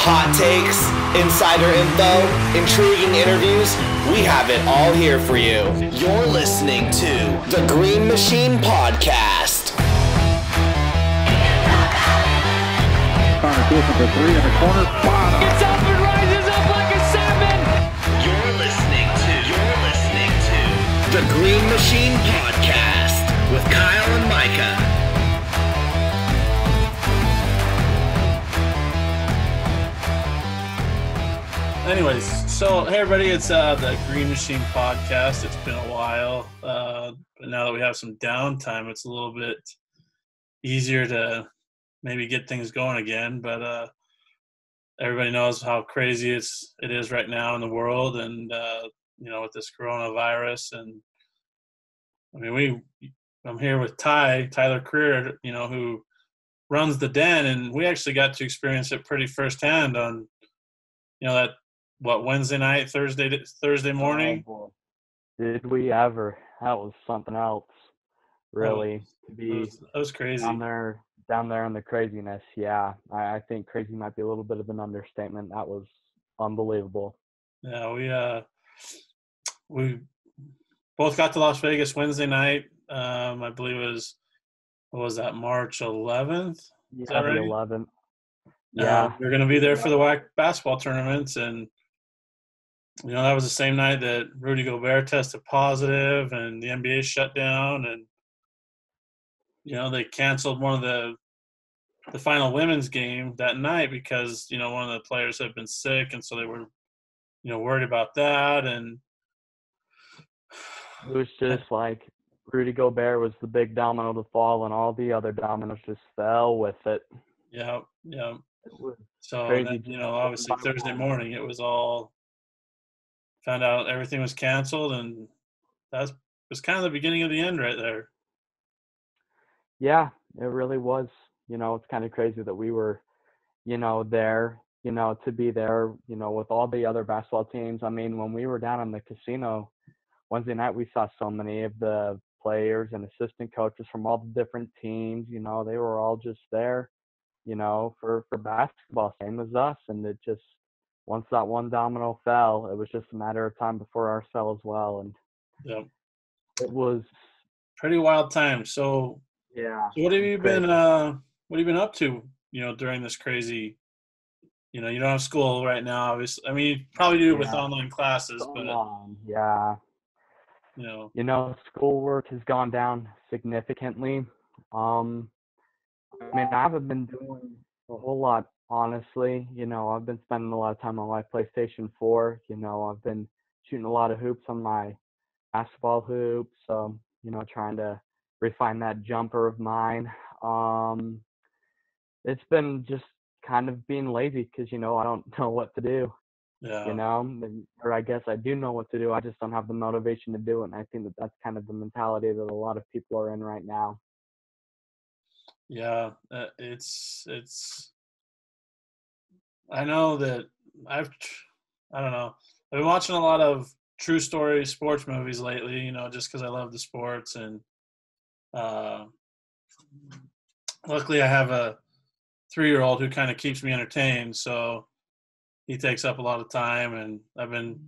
Hot takes, insider info, intriguing interviews, we have it all here for you. You're listening to the Green Machine Podcast. Connor looking for three in the corner. Bottom. It's up and rises up like a salmon. You're listening to the Green Machine Podcast with Kyle and Micah. Anyways, so hey everybody, it's the Green Machine Podcast. It's been a while, but now that we have some downtime, it's a little bit easier to maybe get things going again. But everybody knows how crazy it is right now in the world, and with this coronavirus. And I mean, I'm here with Tyler Creer, who runs the Den, and we actually got to experience it pretty firsthand on, that. Wednesday night, Thursday morning? Oh, did we ever? That was something else, really. That was crazy. Down there in the craziness, yeah. I think crazy might be a little bit of an understatement. That was unbelievable. Yeah, we both got to Las Vegas Wednesday night. I believe it was, what was that, March 11th? Yeah, Is that right? the 11th. Yeah. We're going to be there for the WAC basketball tournaments, and that was the same night that Rudy Gobert tested positive and the NBA shut down, and they canceled one of the final women's game that night because one of the players had been sick, and so they were worried about that. And it was just like Rudy Gobert was the big domino to fall, and all the other dominoes just fell with it. Yeah. So crazy. then, obviously Thursday morning it was all found out everything was canceled, and that was kind of the beginning of the end right there. Yeah, it really was. It's kind of crazy that we were, there, to be there, with all the other basketball teams. I mean, when we were down in the casino Wednesday night, we saw so many of the players and assistant coaches from all the different teams. They were all just there, for basketball, same as us. And it just, once that one domino fell, it was just a matter of time before ours fell as well. And it was pretty wild time. So yeah. So what have you been up to, during this crazy, you don't have school right now, obviously. I mean, you probably do with online classes, but yeah. Schoolwork has gone down significantly. I mean, I haven't been doing a whole lot, honestly. I've been spending a lot of time on my PlayStation 4. I've been shooting a lot of hoops on my basketball hoops. Trying to refine that jumper of mine. It's been just kind of being lazy because, I don't know what to do. Yeah. Or I guess I do know what to do. I just don't have the motivation to do it. And I think that that's kind of the mentality that a lot of people are in right now. Yeah, it's. I know that I don't know. I've been watching a lot of true story sports movies lately. Just because I love the sports, and luckily I have a 3-year-old who kind of keeps me entertained. So he takes up a lot of time, and I've been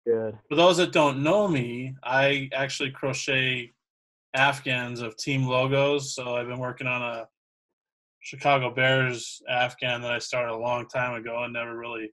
good. For those that don't know me, I actually crochet Afghans of team logos. So I've been working on a Chicago Bears Afghan that I started a long time ago and never really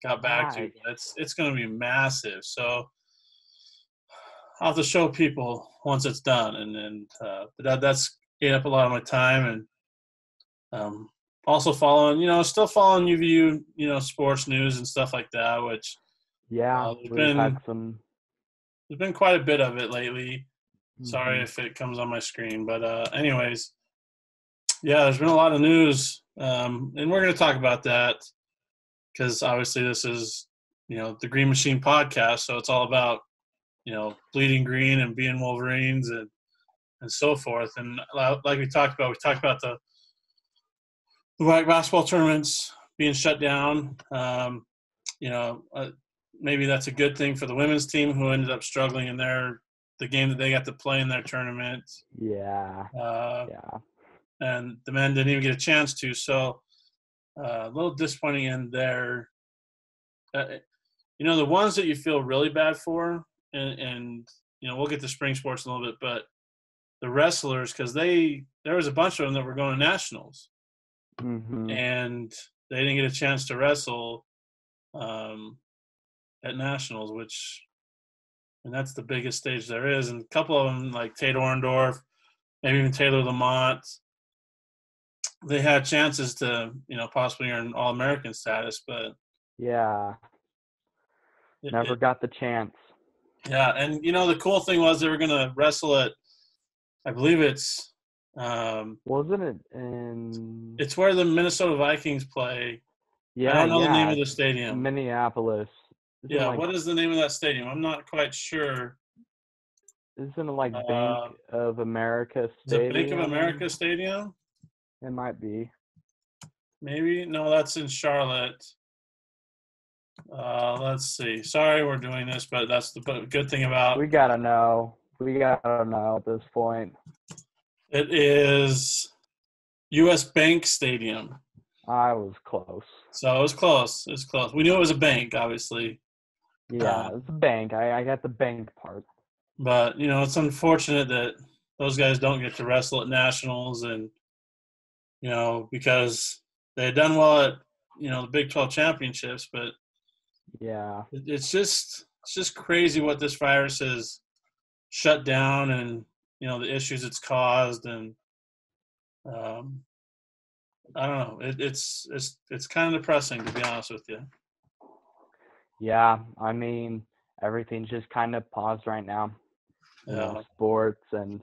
got back to. It's going to be massive. So I'll have to show people once it's done. But that's ate up a lot of my time. And also still following UVU, sports news and stuff like that, which there's been quite a bit of it lately. Sorry if it comes on my screen, but anyways, there's been a lot of news, and we're going to talk about that because obviously this is, the Green Machine Podcast, so it's all about, bleeding green and being Wolverines and so forth. And like we talked about the WAC basketball tournaments being shut down. Maybe that's a good thing for the women's team who ended up struggling in their the game that they got to play in their tournament. Yeah. Yeah. And the men didn't even get a chance to. So a little disappointing in there. The ones that you feel really bad for, and we'll get to spring sports in a little bit, but the wrestlers, because there was a bunch of them that were going to nationals, and they didn't get a chance to wrestle at nationals, and that's the biggest stage there is. And a couple of them, like Tate Orndorff, maybe even Taylor Lamont, they had chances to, possibly earn All-American status, but yeah, never got the chance. Yeah, and the cool thing was they were going to wrestle at, I believe it's wasn't it in? It's where the Minnesota Vikings play. Yeah, I don't know the name of the stadium. Minneapolis. Yeah, what is the name of that stadium? I'm not quite sure. Isn't it like Bank of America Stadium? The Bank of America Stadium? It might be. Maybe. No, that's in Charlotte. Let's see. Sorry we're doing this, but that's the good thing about... We got to know. At this point. It is U.S. Bank Stadium. I was close. So it was close. We knew it was a bank, obviously. Yeah, it's a bank. I got the bank part. But, it's unfortunate that those guys don't get to wrestle at nationals, and, because they had done well at, the Big 12 championships, but yeah, it's just crazy what this virus has shut down, and, the issues it's caused, and I don't know. It's kind of depressing, to be honest with you. Yeah, I mean, everything's just kind of paused right now. Sports, and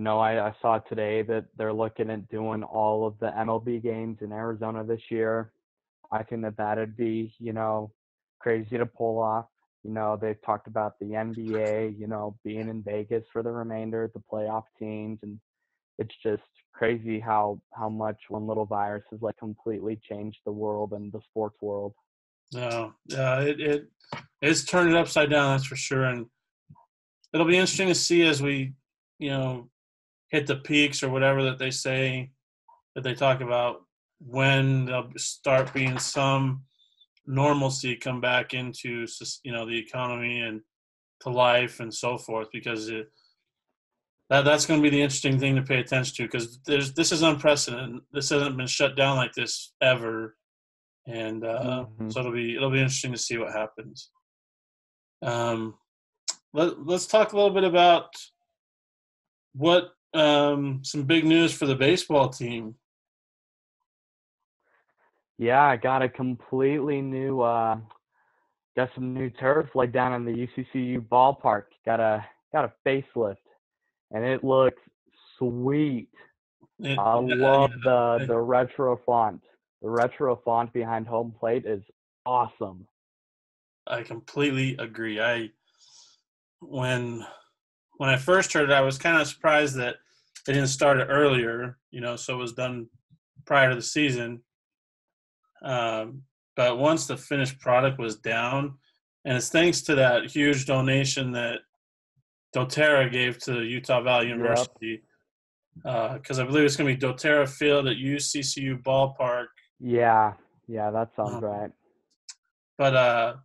I saw today that they're looking at doing all of the MLB games in Arizona this year. I think that'd be crazy to pull off. They've talked about the NBA, being in Vegas for the remainder of the playoff teams, and it's just crazy how much one little virus has like completely changed the world and the sports world. No, it's turned it upside down, that's for sure. And it'll be interesting to see as we, hit the peaks or whatever that they say, that they talk about, when there'll start being some normalcy come back into, the economy and to life and so forth, because that's going to be the interesting thing to pay attention to, because this is unprecedented. This hasn't been shut down like this ever. And so it'll be interesting to see what happens. Let's talk a little bit about what some big news for the baseball team. Yeah, I got a completely new got some new turf laid down in the UCCU ballpark. Got a facelift, and it looks sweet. I love the retro font. The retro font behind home plate is awesome. I completely agree. When I first heard it, I was kind of surprised that they didn't start it earlier, so it was done prior to the season. But once the finished product was down, and it's thanks to that huge donation that doTERRA gave to Utah Valley University, because I believe it's going to be doTERRA Field at UCCU Ballpark. Yeah, that sounds right. But I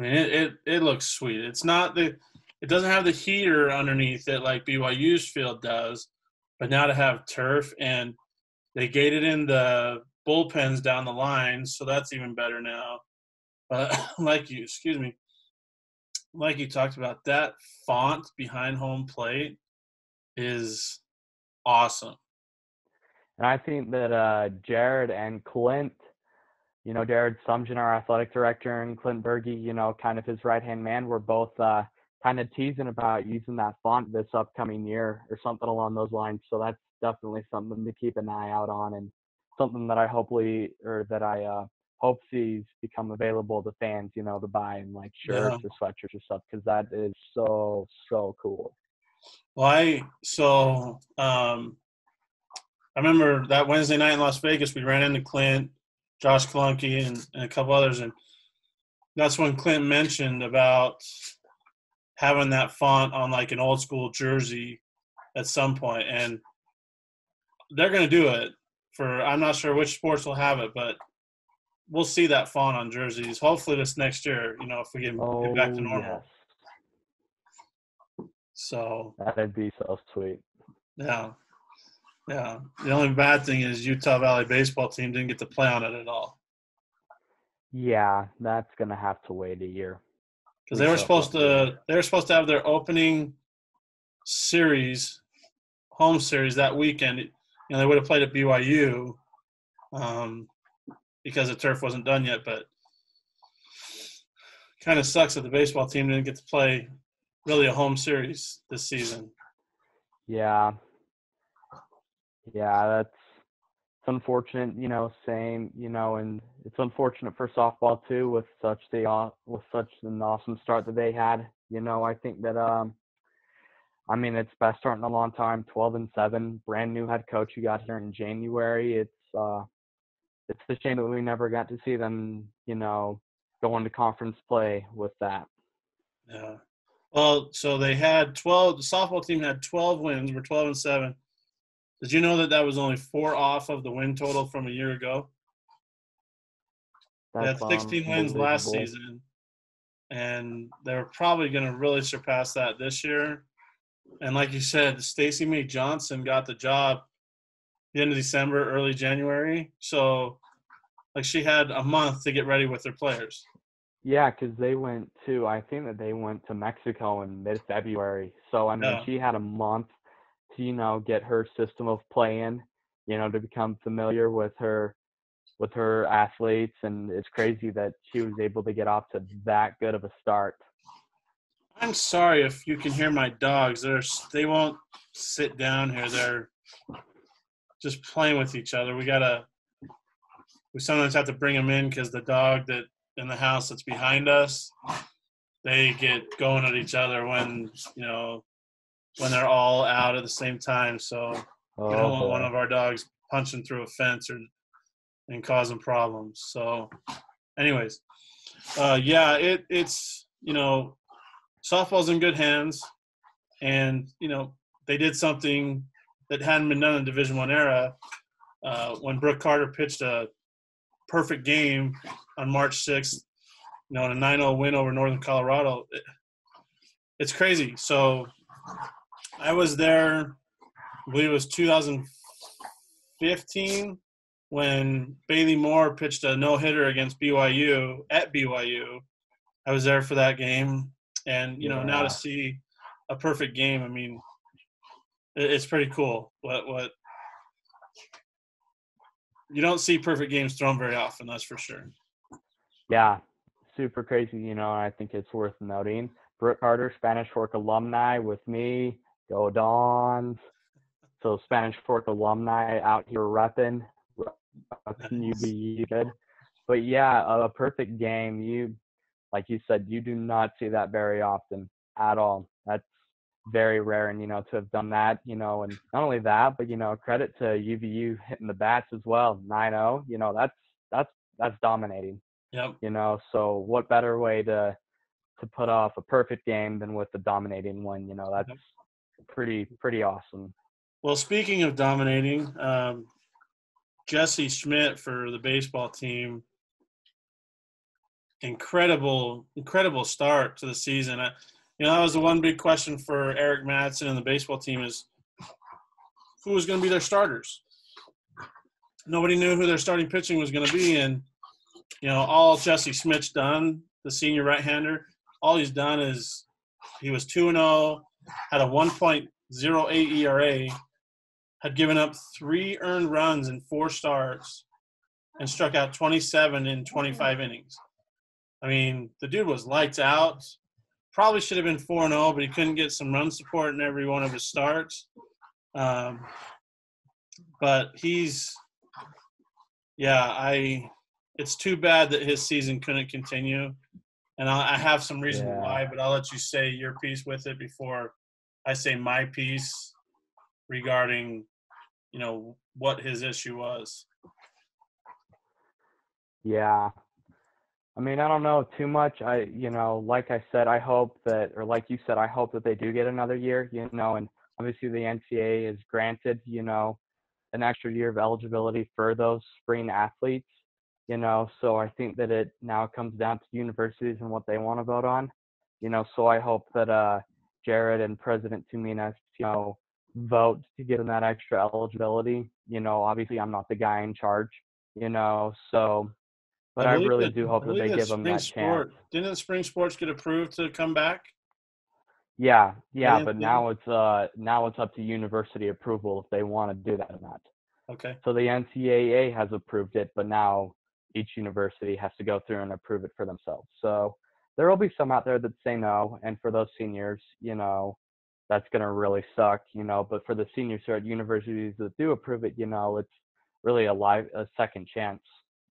mean, it looks sweet. It's not it doesn't have the heater underneath it like BYU's field does, but now to have turf, and they gated in the bullpens down the line, so that's even better now. But like you talked about, that font behind home plate is awesome. And I think that Jared and Clint, Jared Sumgen, our athletic director, and Clint Berge, kind of his right-hand man, were both kind of teasing about using that font this upcoming year or something along those lines. So that's definitely something to keep an eye out on, and something that I hope sees become available to fans, to buy in like shirts or sweatshirts or stuff, because that is so cool. Well, I remember that Wednesday night in Las Vegas, we ran into Clint, Josh Klunke, and a couple others, and that's when Clint mentioned about having that font on like an old school jersey at some point, and they're going to do it for, I'm not sure which sports will have it, but we'll see that font on jerseys. Hopefully this next year, if we get back to normal. Yes. So That'd be so sweet. Yeah. The only bad thing is Utah Valley baseball team didn't get to play on it at all. Yeah, that's gonna have to wait a year. Because they were supposed to have their opening series, home series that weekend. They would have played at BYU because the turf wasn't done yet. But kind of sucks that the baseball team didn't get to play really a home series this season. Yeah, it's unfortunate, same, and it's unfortunate for softball too with such an awesome start that they had. I think that it's best start in a long time, 12-7, brand new head coach who got here in January. It's a shame that we never got to see them, go into conference play with that. Yeah. Well, so they had 12. The softball team had 12 wins. We're 12-7. Did you know that was only 4 off of the win total from a year ago? They had 16 wins last season, and they're probably going to really surpass that this year. And like you said, Stacey May Johnson got the job the end of December, early January. So, she had a month to get ready with their players. Yeah, because I think that they went to Mexico in mid-February. So, she had a month to, get her system of play in, to become familiar with her athletes. And it's crazy that she was able to get off to that good of a start. I'm sorry if you can hear my dogs. They won't sit down here. They're just playing with each other. We sometimes have to bring them in because the dog that in the house that's behind us, they get going at each other when they're all out at the same time. So we don't want one of our dogs punching through a fence and causing problems. So anyways, it's softball's in good hands, and they did something that hadn't been done in Division I era when Brooke Carter pitched a perfect game on March 6th, in a 9-0 win over Northern Colorado. It's crazy. So I was there, I believe it was 2015, when Bailey Moore pitched a no-hitter against BYU at BYU. I was there for that game. And, now to see a perfect game, it's pretty cool. What you don't see perfect games thrown very often, that's for sure. Yeah, super crazy, I think it's worth noting. Brooke Carter, Spanish Fork alumni with me. Go Dons. So Spanish Fork alumni out here repping UVU good. But yeah, a perfect game. Like you said, you do not see that very often at all. That's very rare, and to have done that, and not only that, but credit to UVU hitting the bats as well. 9-0, that's dominating. Yep. So what better way to put off a perfect game than with the dominating one? That's pretty awesome. Well, speaking of dominating, Jesse Schmidt for the baseball team, incredible start to the season. That was the one big question for Eric Madsen and the baseball team is who was going to be their starters. Nobody knew who their starting pitching was going to be, and all Jesse Schmidt's done, the senior right-hander, all he's done is he was 2-0, had a 1.08 ERA, had given up 3 earned runs in 4 starts, and struck out 27 in 25 innings. The dude was lights out. Probably should have been 4-0, but he couldn't get some run support in every one of his starts. But it's too bad that his season couldn't continue. And I have some reason why, but I'll let you say your piece with it before I say my piece regarding, what his issue was. Yeah. I mean, I don't know too much. Like I said, I hope that, or like you said, I hope that they do get another year, and obviously the NCAA is granted, an extra year of eligibility for those spring athletes, so I think that it now comes down to universities and what they want to vote on, so I hope that Jared and President Tuminas, vote to give them that extra eligibility. Obviously I'm not the guy in charge, so, but I really do I hope that believe they that give them spring that chance. sport didn't the spring sports get approved to come back? Yeah, By yeah, the but NCAA? now it's up to university approval if they want to do that or not. Okay. So the NCAA has approved it, but now each university has to go through and approve it for themselves. So there will be some out there that say no, and for those seniors, that's going to really suck, but for the seniors who are at universities that do approve it, it's really a second chance,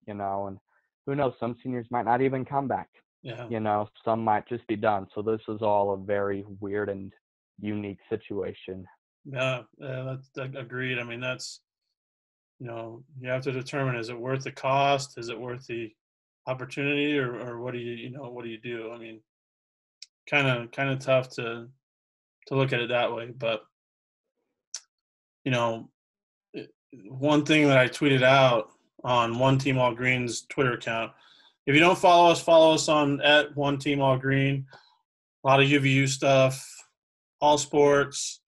and who knows, some seniors might not even come back. Yeah. Some might just be done. So this is all a very weird and unique situation. Yeah. That's agreed. I mean, that's, you have to determine, is it worth the cost? Is it worth the opportunity, or what do what do you do? I mean, kind of tough to look at it that way. But, you know, one thing that I tweeted out on One Team All Green's Twitter account. If you don't follow us on at One Team All Green. A lot of UVU stuff, all sports.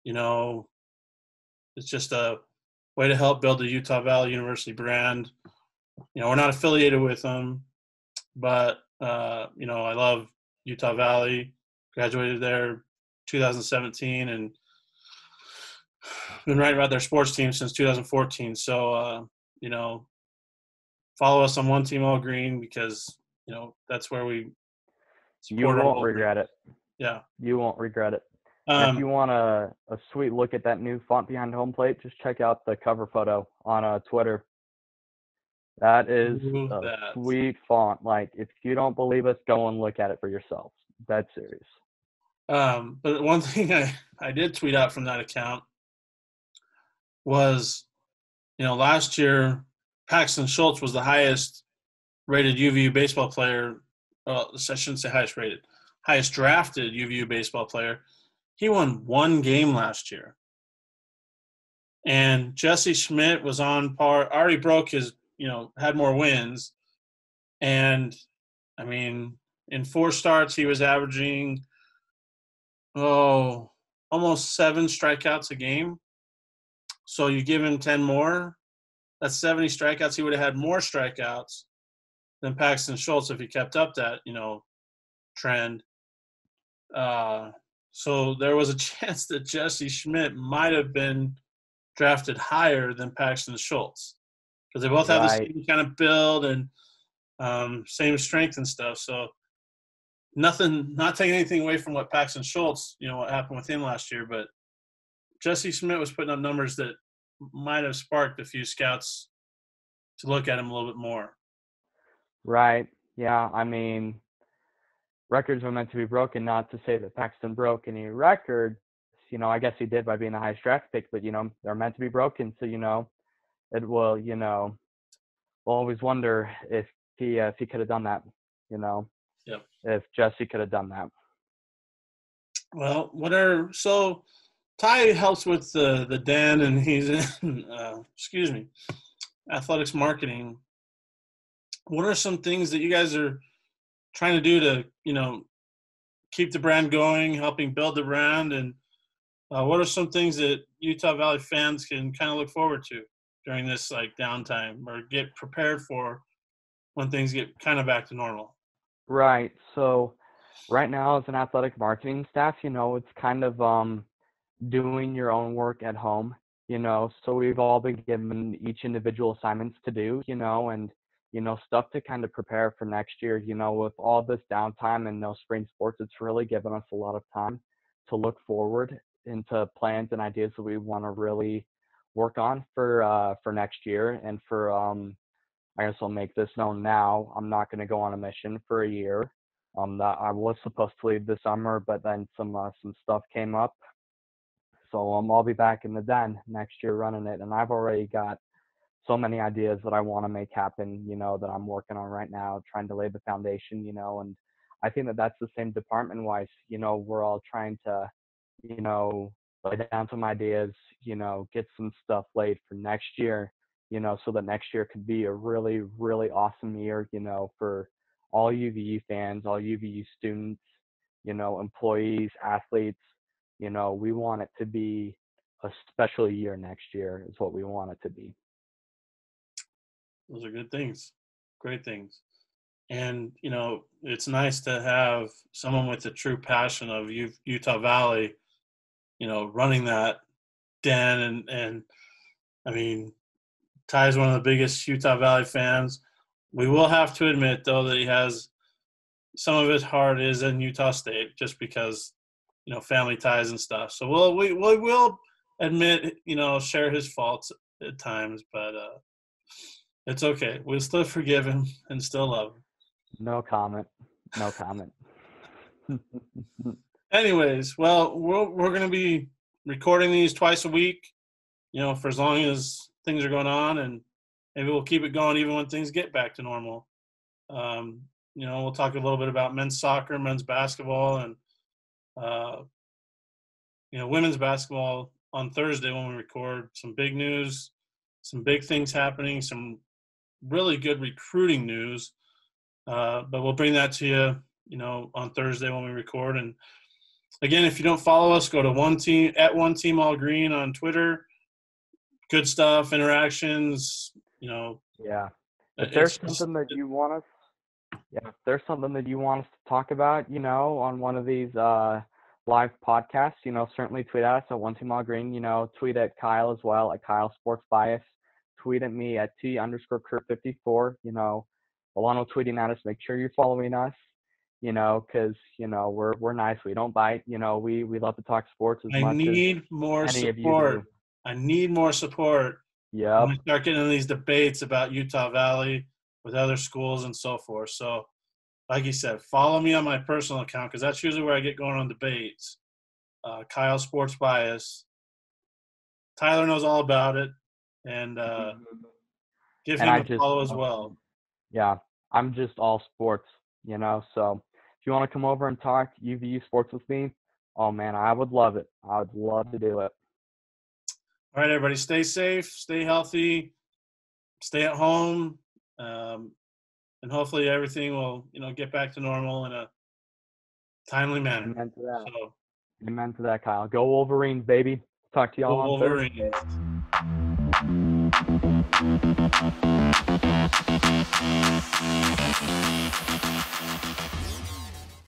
It's just a way to help build the Utah Valley University brand. We're not affiliated with them, but I love Utah Valley. Graduated there 2017 and been writing about their sports team since 2014. So follow us on One Team All Green because that's where we You support our won't local. regret it. Yeah. You won't regret it. And if you want a sweet look at that new font behind home plate, just check out the cover photo on Twitter. That is a sweet font. Like, if you don't believe us, go and look at it for yourself. That's serious. But one thing I did tweet out from that account was, last year, Paxton Schultz was the highest rated UVU baseball player. Well, I shouldn't say highest rated, highest drafted UVU baseball player. He won one game last year. And Jesse Schmidt was on par, already broke his, had more wins. And, I mean, in 4 starts, he was averaging, almost 7 strikeouts a game. So you give him 10 more, that's 70 strikeouts. He would have had more strikeouts than Paxton Schultz if he kept up that, trend. So there was a chance that Jesse Schmidt might have been drafted higher than Paxton Schultz because they both have the same kind of build and same strength and stuff. So not taking anything away from what Paxton Schultz, what happened with him last year, but Jesse Schmidt was putting up numbers that might have sparked a few scouts to look at him a little bit more. Right. Yeah. I mean, records are meant to be broken, not to say that Paxton broke any records. I guess he did by being the highest draft pick, but, they're meant to be broken. So, it will, we'll always wonder if he could have done that, Yep. If Jesse could have done that. Well, so Ty helps with the Den, and he's in, athletics marketing. What are some things that you guys are trying to do to, keep the brand going, helping build the brand, and what are some things that Utah Valley fans can kind of look forward to during this downtime or get prepared for when things get kind of back to normal? Right. So right now as an athletic marketing staff, it's kind of doing your own work at home, so we've all been given each individual assignments to do, and, stuff to kind of prepare for next year. With all this downtime and no spring sports, it's really given us a lot of time to look forward into plans and ideas that we want to really work on for next year. And for I guess I'll make this known now, I'm not going to go on a mission for a year. That I was supposed to leave this summer, but then some stuff came up. So I'll be back in the Den next year running it, and I've already got so many ideas that I want to make happen, you know, that I'm working on right now, trying to lay the foundation, you know, and I think that that's the same department wise, you know, we're all trying to, you know, lay down some ideas, you know, get some stuff laid for next year, you know, so that next year could be a really, really awesome year, you know, for all UVU fans, all UVU students, you know, employees, athletes, you know, we want it to be a special year next year is what we want it to be. Those are good things, great things. And, you know, it's nice to have someone with the true passion of Utah Valley, you know, running that den. And I mean, Ty is one of the biggest Utah Valley fans. We will have to admit, though, that he has some of his heart is in Utah State just because, you know, family ties and stuff. So we will admit, you know, share his faults at times, but it's okay. We'll still forgive him and still love him. No comment. No comment. Anyways, well, we're going to be recording these twice a week, you know, for as long as things are going on, and maybe we'll keep it going even when things get back to normal. You know, we'll talk a little bit about men's soccer, men's basketball, and, you know, women's basketball on Thursday when we record. Some big news, some big things happening, some really good recruiting news. But we'll bring that to you, you know, on Thursday when we record. And again, if you don't follow us, go to One Team All Green on Twitter. Good stuff, interactions, you know. Yeah. If there's something that you want us, if there's something that you want us to talk about, you know, on one of these live podcasts, you know, certainly tweet at us at One Team All Green. You know, tweet at Kyle as well at Kyle Sports Bias. Tweet at me at T_Kurt54. You know, Alano tweeting at us. Make sure you're following us. You know, because you know we're nice. We don't bite. You know, we love to talk sports as much as any of you do. I need more support. Yeah. When we start getting into these debates about Utah Valley with other schools and so forth. So, like you said, follow me on my personal account because that's usually where I get going on debates. Kyle Sports Bias. Tyler knows all about it, and give him a follow as well. Yeah, I'm just all sports, you know. So if you want to come over and talk UVU sports with me, oh man, I would love it. I would love to do it. All right, everybody, stay safe, stay healthy, stay at home, and hopefully everything will, you know, get back to normal in a timely manner. Amen to that. So, amen to that, Kyle. Go Wolverines, baby. Talk to y'all on Thursday. Wolverines.